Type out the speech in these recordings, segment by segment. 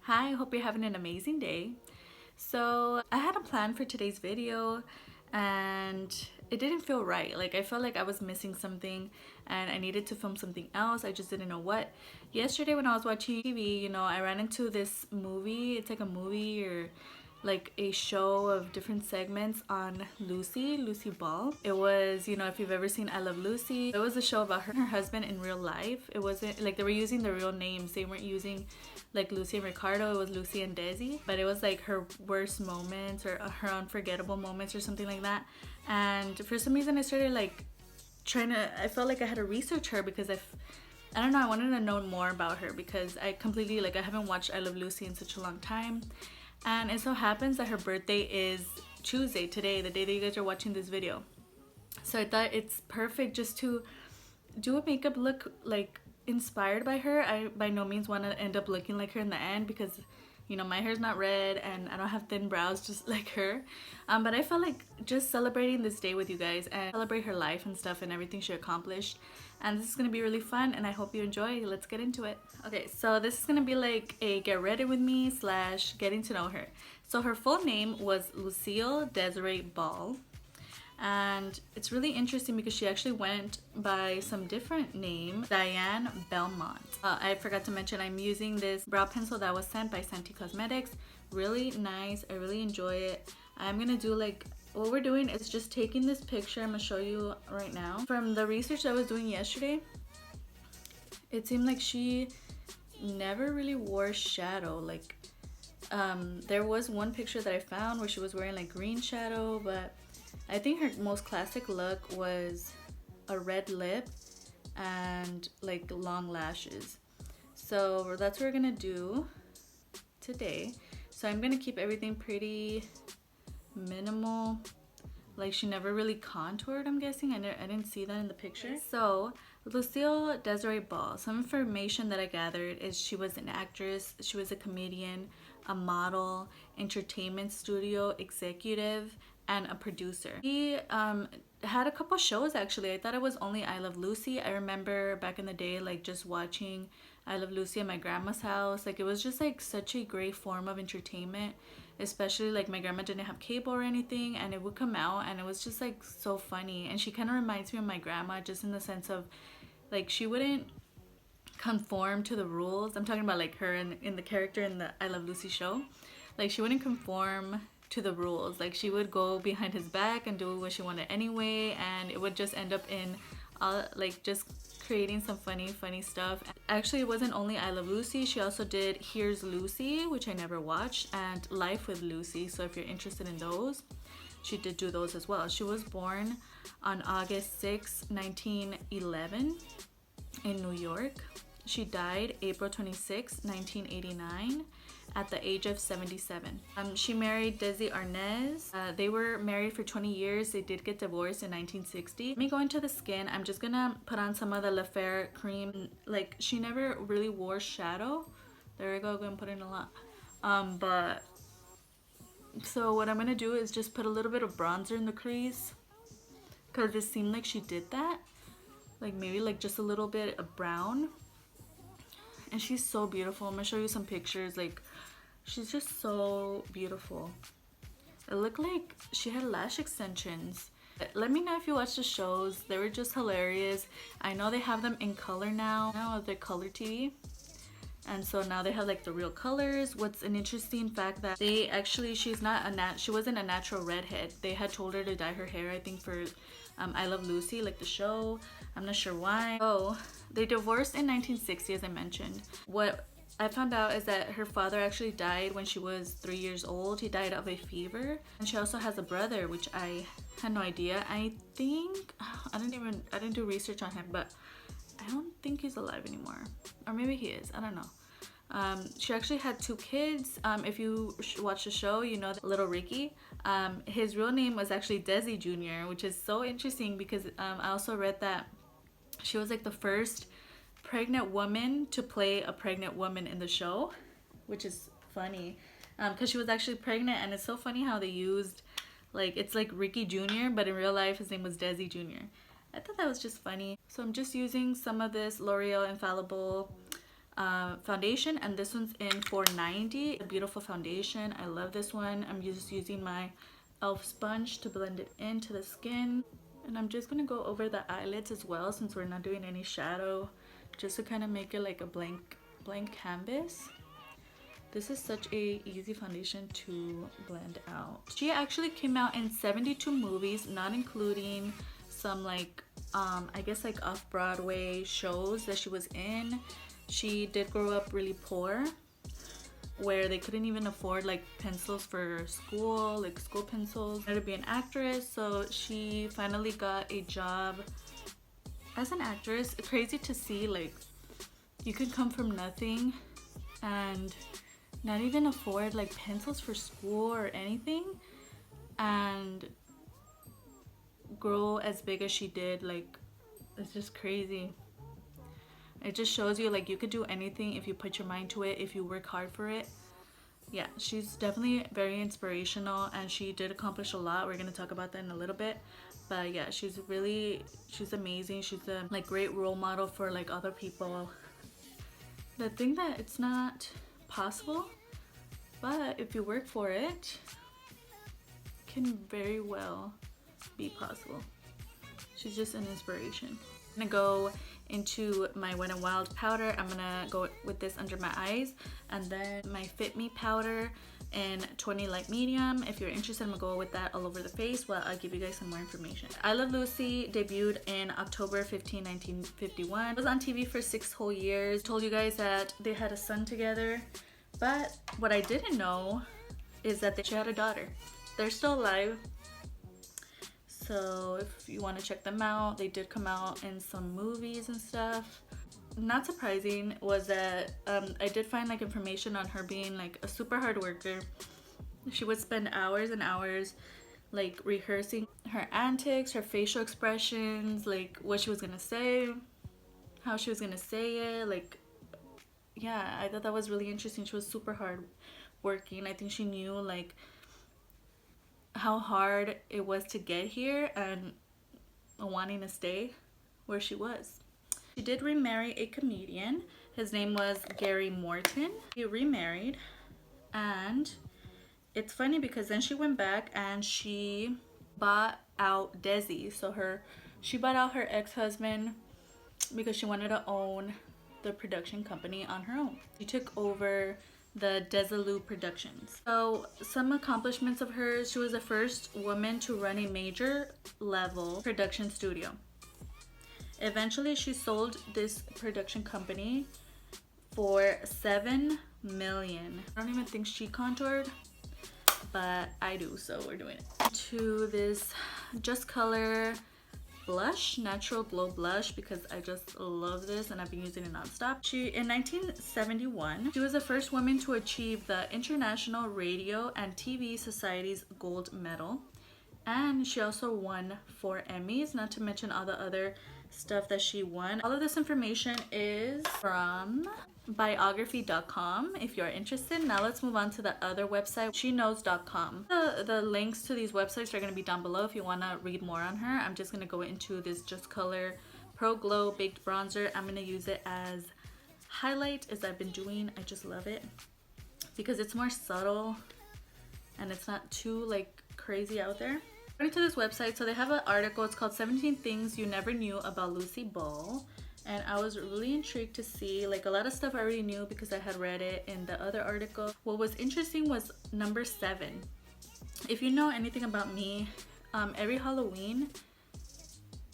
Hi, I hope you're having an amazing day. So I had a plan for today's video and it didn't feel right. Like I felt like I was missing something and I needed to film something else. I just didn't know what. Yesterday when I was watching TV, I ran into this movie. It's like a movie or like a show of different segments on Lucille Ball. It was, if you've ever seen I Love Lucy, it was a show about her husband in real life. It wasn't like they were using the real names. They weren't using like Lucy and Ricardo. It was Lucy and Desi, but it was like her worst moments or her unforgettable moments or something like that. And for some reason I started like I felt like I had to research her because I don't know, I wanted to know more about her because I haven't watched I Love Lucy in such a long time. And it so happens that her birthday is Tuesday, today, the day that you guys are watching this video. So I thought it's perfect just to do a makeup look like inspired by her. I by no means want to end up looking like her in the end because my hair's not red and I don't have thin brows just like her. But I felt like just celebrating this day with you guys and celebrate her life and stuff and everything she accomplished. And this is gonna be really fun and I hope you enjoy. Let's get into it. Okay, so this is gonna be like a get ready with me / getting to know her. So her full name was Lucille Desiree Ball. And it's really interesting because she actually went by some different name, Diane Belmont. I forgot to mention I'm using this brow pencil that was sent by Santee Cosmetics. Really nice, I really enjoy it. I'm gonna do like, what we're doing is just taking this picture. I'm gonna show you right now. From the research I was doing yesterday, it seemed like she never really wore shadow. Like there was one picture that I found where she was wearing like green shadow, but I think her most classic look was a red lip and like long lashes. So that's what we're gonna do today. So I'm gonna keep everything pretty minimal. Like she never really contoured, I'm guessing. I didn't see that in the picture. So Lucille Desiree Ball, some information that I gathered is she was an actress, she was a comedian, a model, entertainment studio executive, and a producer. He had a couple shows actually. I thought it was only I Love Lucy. I remember back in the day like just watching I Love Lucy at my grandma's house. Like it was just like such a great form of entertainment, especially like my grandma didn't have cable or anything and it would come out and it was just like so funny. And she kind of reminds me of my grandma just in the sense of like she wouldn't conform to the rules. I'm talking about like her in the character in the I Love Lucy show. Like she wouldn't conform to the rules. Like she would go behind his back and do what she wanted anyway, and it would just end up in like just creating some funny stuff. Actually, it wasn't only I Love Lucy. She also did Here's Lucy, which I never watched, and Life with Lucy. So if you're interested in those, she did do those as well. She was born on August 6, 1911 in New York. She died April 26, 1989 at the age of 77. She married Desi Arnaz. They were married for 20 years. They did get divorced in 1960. Let me go into the skin. I'm just gonna put on some of the Le Fer cream. Like she never really wore shadow. There we go, I'm gonna put in a lot. But so what I'm gonna do is just put a little bit of bronzer in the crease because it seemed like she did that. Like maybe like just a little bit of brown. And she's so beautiful. I'm gonna show you some pictures. Like she's just so beautiful. It looked like she had lash extensions. Let me know if you watch the shows. They were just hilarious. I know they have them in color now they're color TV, and so now they have like the real colors. What's an interesting fact that they actually, she wasn't a natural redhead. They had told her to dye her hair, I think for I Love Lucy, like the show. I'm not sure why. Oh, they divorced in 1960, as I mentioned. What I found out is that her father actually died when she was 3 years old. He died of a fever. And she also has a brother, which I had no idea. I think, I didn't do research on him, but I don't think he's alive anymore. Or maybe he is, I don't know. She actually had 2 kids. If you watch the show, you know that little Ricky. His real name was actually Desi Jr., which is so interesting because I also read that she was like the first pregnant woman to play a pregnant woman in the show, which is funny because she was actually pregnant. And it's so funny how they used like, it's like Ricky Jr., but in real life his name was Desi Jr. I thought that was just funny. So I'm just using some of this L'Oreal Infallible foundation, and this one's in 490. A beautiful foundation. I love this one. I'm just using my elf sponge to blend it into the skin, and I'm just gonna go over the eyelids as well, since we're not doing any shadow, just to kind of make it like a blank canvas. This is such a easy foundation to blend out. She actually came out in 72 movies, not including some like I guess like off-Broadway shows that she was in. She did grow up really poor, where they couldn't even afford like pencils for school, like school pencils. She wanted to be an actress, so she finally got a job as an actress. Crazy to see, like you could come from nothing and not even afford like pencils for school or anything, and grow as big as she did. Like, it's just crazy. It just shows you like you could do anything if you put your mind to it, if you work hard for it. Yeah, she's definitely very inspirational, and she did accomplish a lot. We're gonna talk about that in a little bit, but yeah, she's amazing. She's a like great role model for like other people that think that it's not possible, but if you work for it, it can very well be possible. She's just an inspiration. I'm gonna go into my Wet n Wild powder. I'm gonna go with this under my eyes, and then my Fit Me powder in 20 light medium. If you're interested, I'm gonna go with that all over the face while I'll give you guys some more information. I Love Lucy debuted in October 15, 1951. It was on TV for 6 whole years. Told you guys that they had a son together, but what I didn't know is that she had a daughter. They're still alive, so if you want to check them out, they did come out in some movies and stuff. Not surprising was that I did find like information on her being like a super hard worker. She would spend hours and hours like rehearsing her antics, her facial expressions, like what she was gonna say, how she was gonna say it. Like, yeah, I thought that was really interesting. She was super hard working. I think she knew like how hard it was to get here and wanting to stay where she was. She did remarry a comedian. His name was Gary Morton. He remarried, and it's funny because then she went back and she bought out Desi. So she bought out her ex-husband because she wanted to own the production company on her own. She took over the Desilu Productions. So some accomplishments of hers: she was the first woman to run a major level production studio. Eventually she sold this production company for $7 million. I don't even think she contoured, but I do, so we're doing it. To this Just Color blush, Natural Glow blush, because I just love this and I've been using it nonstop. In 1971, she was the first woman to achieve the International Radio and TV Society's gold medal, and she also won 4 Emmys, not to mention all the other stuff that she won. All of this information is from biography.com if you're interested. Now let's move on to the other website, sheknows.com. The links to these websites are going to be down below if you want to read more on her. I'm just going to go into this Just Color Pro Glow Baked Bronzer. I'm going to use it as highlight, as I've been doing. I just love it because it's more subtle and it's not too like crazy out there. According to this website, so they have an article, it's called 17 Things You Never Knew About Lucille Ball, and I was really intrigued to see, like, a lot of stuff I already knew because I had read it in the other article. What was interesting was number 7. If you know anything about me, every Halloween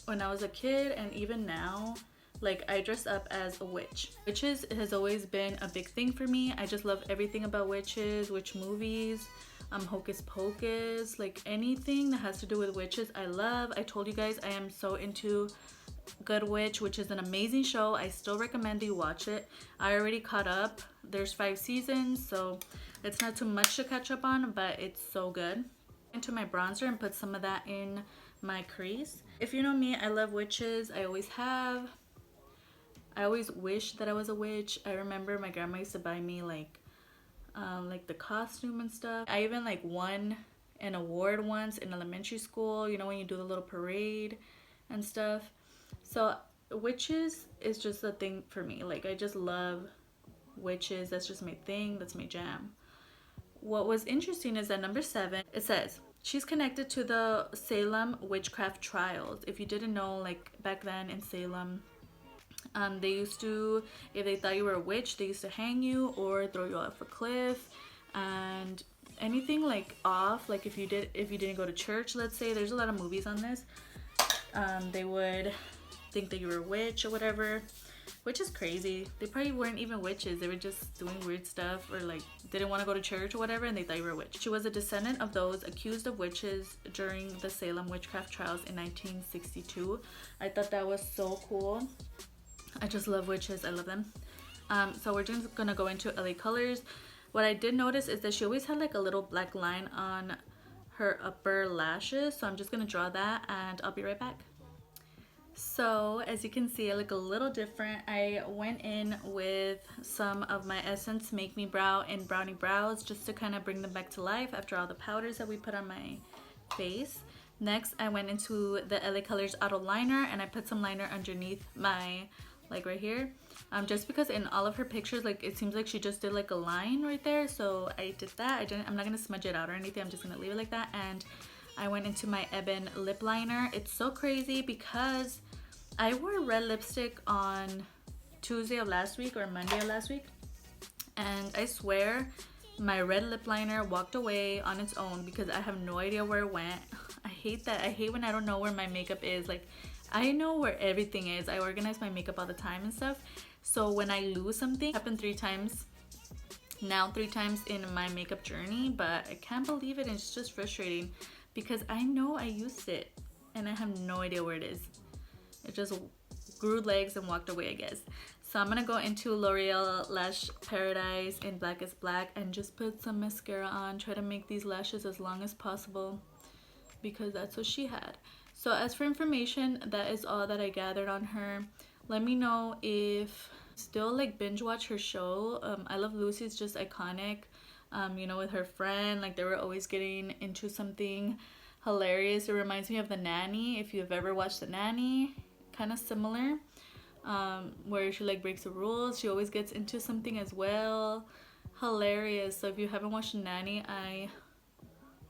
when I was a kid and even now, like, I dress up as a witch. Witches has always been a big thing for me. I just love everything about witches, witch movies, Hocus Pocus, like anything that has to do with witches I love. I told you guys I am so into Good Witch, which is an amazing show. I still recommend you watch it. I already caught up. There's 5 seasons, so it's not too much to catch up on, but it's so good. Into my bronzer and put some of that in my crease. If you know me, I love witches. I always have. I always wish that I was a witch. I remember my grandma used to buy me like the costume and stuff. I even like won an award once in elementary school, you know, when you do the little parade and stuff. So witches is just a thing for me. Like, I just love witches. That's just my thing. That's my jam. What was interesting is that number 7, it says, she's connected to the Salem witchcraft trials. If you didn't know, like back then in Salem, they used to, if they thought you were a witch, they used to hang you or throw you off a cliff. And anything like off, like if you didn't go to church, let's say, there's a lot of movies on this, they would think that you were a witch or whatever, which is crazy. They probably weren't even witches. They were just doing weird stuff, or like didn't want to go to church or whatever, and they thought you were a witch. She was a descendant of those accused of witches during the Salem witchcraft trials in 1962. I thought that was so cool. I just love witches. I love them. So we're just gonna go into LA colors. What I did notice is that she always had like a little black line on her upper lashes, so I'm just gonna draw that and I'll be right back. So as you can see, I look a little different. I went in with some of my Essence Make Me Brow and Browny brows just to kind of bring them back to life after all the powders that we put on my face. Next, I went into the LA Colors Auto Liner and I put some liner underneath my, like right here, just because in all of her pictures, like it seems like she just did like a line right there, so I did that. I'm not gonna smudge it out or anything. I'm just gonna leave it like that. And I went into my Ebon lip liner. It's so crazy because I wore red lipstick on Tuesday of last week or Monday of last week, and I swear my red lip liner walked away on its own because I have no idea where it went. I hate that. I hate when I don't know where my makeup is. Like, I know where everything is. I organize my makeup all the time and stuff. So when I lose something, it happened 3 times now, 3 times in my makeup journey, but I can't believe it. And it's just frustrating because I know I used it and I have no idea where it is. It just grew legs and walked away, I guess. So I'm gonna go into L'Oreal Lash Paradise in Blackest Black and just put some mascara on. Try to make these lashes as long as possible because that's what she had. So as for information, that is all that I gathered on her. Let me know if still like binge watch her show. I Love Lucy is just iconic. You know, with her friend, like they were always getting into something hilarious. It reminds me of The Nanny. If you've ever watched The Nanny, kind of similar, where she like breaks the rules. She always gets into something as well. Hilarious. So if you haven't watched The Nanny, I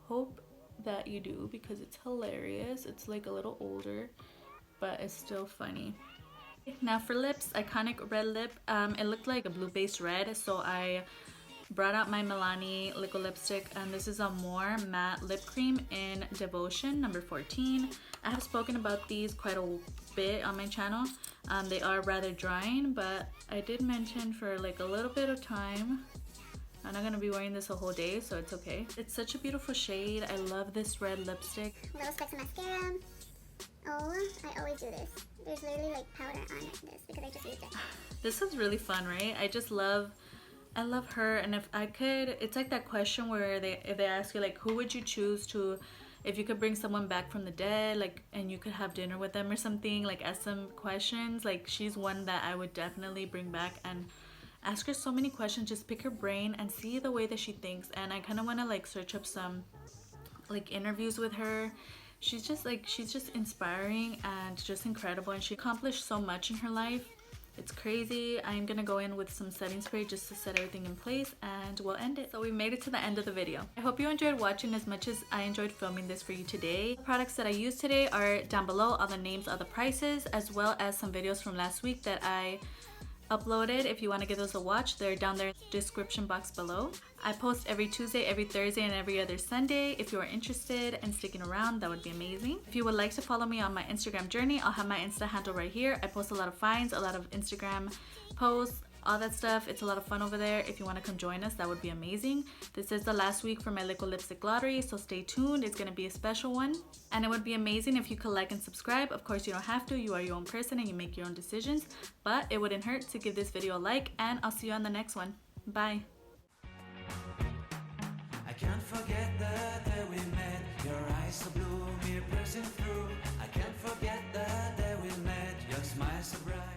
hope that you do because it's hilarious. It's like a little older, but it's still funny. Now for lips, iconic red lip. It looked like a blue based red, so I brought out my Milani liquid lipstick, and this is Amore matte lip cream in Devotion number 14. I have spoken about these quite a bit on my channel. They are rather drying, but I did mention for like a little bit of time. I'm not gonna be wearing this a whole day, so it's okay. It's such a beautiful shade. I love this red lipstick. Little specks of mascara. Oh, I always do this. There's literally like powder on this because I just used it. This is really fun, right? I love her, and if I could, it's like that question where if they ask you like, who would you choose to, if you could bring someone back from the dead, like, and you could have dinner with them or something, like ask some questions. Like, she's one that I would definitely bring back and ask her so many questions, just pick her brain and see the way that she thinks. And I kind of want to like search up some like interviews with her. She's just inspiring and just incredible, and she accomplished so much in her life. It's crazy. I'm gonna go in with some setting spray just to set everything in place, and we'll end it. So we made it to the end of the video. I hope you enjoyed watching as much as I enjoyed filming this for you today. The products that I used today are down below, all the names, all the prices, as well as some videos from last week that I uploaded. If you want to give those a watch, they're down there in the description box below. I post every Tuesday, every Thursday, and every other Sunday. If you are interested and sticking around, that would be amazing. If you would like to follow me on my Instagram journey, I'll have my Insta handle right here. I post a lot of finds, a lot of Instagram posts, all that stuff. It's a lot of fun over there. If you want to come join us, that would be amazing. This is the last week for my liquid lipstick lottery, so stay tuned. It's going to be a special one, and it would be amazing if you could like and subscribe. Of course, you don't have to. You are your own person and you make your own decisions, but it wouldn't hurt to give this video a like, and I'll see you on the next one. Bye. I can't forget the day we met. Your eyes so blue, me piercing through. I can't forget the day we met. Your smile so bright.